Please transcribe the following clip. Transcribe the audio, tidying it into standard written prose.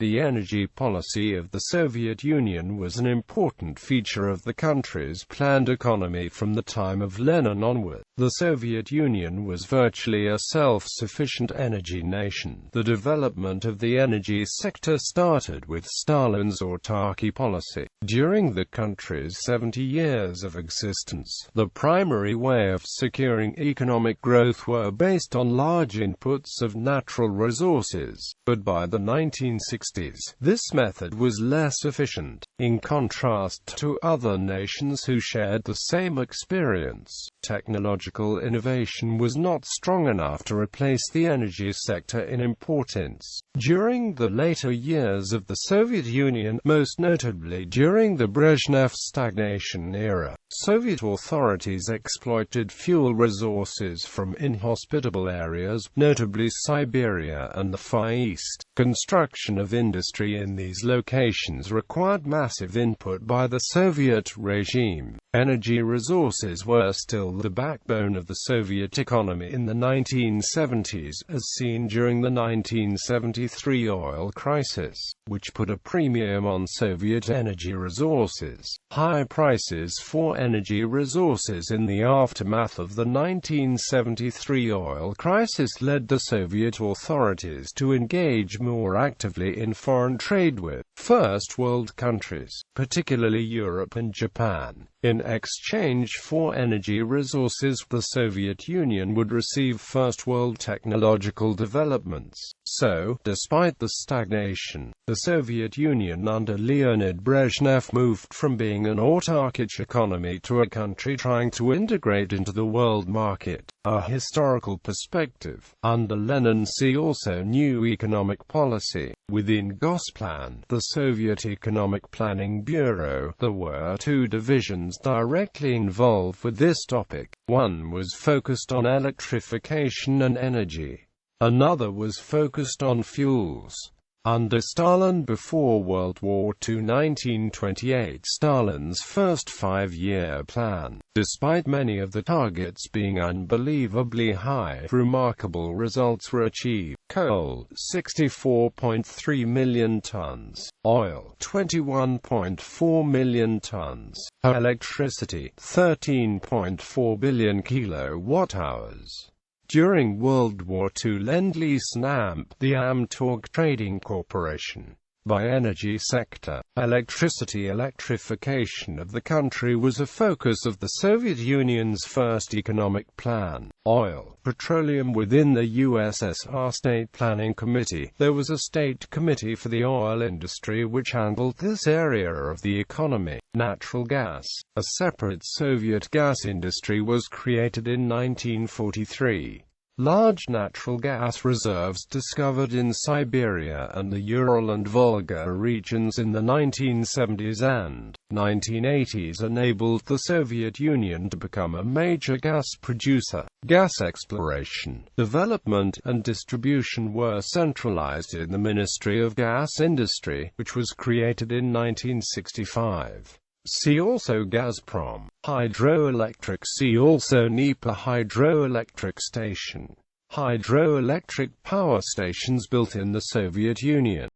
The energy policy of the Soviet Union was an important feature of the country's planned economy from the time of Lenin onward. The Soviet Union was virtually a self-sufficient energy nation. The development of the energy sector started with Stalin's autarky policy. During the country's 70 years of existence, the primary way of securing economic growth were based on large inputs of natural resources, but by the 1960s, this method was less efficient. In contrast to other nations who shared the same experience, technological innovation was not strong enough to replace the energy sector in importance. During the later years of the Soviet Union, most notably during the Brezhnev stagnation era, Soviet authorities exploited fuel resources from inhospitable areas, notably Siberia and the Far East. Construction of industry in these locations required massive input by the Soviet regime. Energy resources were still the backbone of the Soviet economy in the 1970s, as seen during the 1973 oil crisis, which put a premium on Soviet energy resources. High prices for energy resources in the aftermath of the 1973 oil crisis led the Soviet authorities to engage more actively in foreign trade with First World countries, particularly Europe and Japan. In exchange for energy resources, the Soviet Union would receive First World technological developments. So, despite the stagnation, the Soviet Union under Leonid Brezhnev moved from being an autarkic economy to a country trying to integrate into the world market. A historical perspective. Under Lenin, see also New Economic Policy. Within Gosplan, the Soviet Economic Planning Bureau, there were two divisions directly involved with this topic. One was focused on electrification and energy. Another was focused on fuels. Under Stalin before World War II 1928, Stalin's first five-year plan, despite many of the targets being unbelievably high, remarkable results were achieved. Coal, 64.3 million tons. Oil, 21.4 million tons. Electricity, 13.4 billion kilowatt-hours. During World War II, Lend-Lease NAMP, the Amtorg Trading Corporation. By energy sector, electrification of the country was a focus of the Soviet Union's first economic plan. Oil, petroleum. Within the USSR State Planning Committee, there was a state committee for the oil industry which handled this area of the economy. Natural gas. A separate Soviet gas industry was created in 1943. Large natural gas reserves discovered in Siberia and the Ural and Volga regions in the 1970s and 1980s enabled the Soviet Union to become a major gas producer. Gas exploration, development, and distribution were centralized in the Ministry of Gas Industry, which was created in 1965. See also Gazprom. Hydroelectric. See also Dnieper hydroelectric station. Hydroelectric power stations built in the Soviet Union.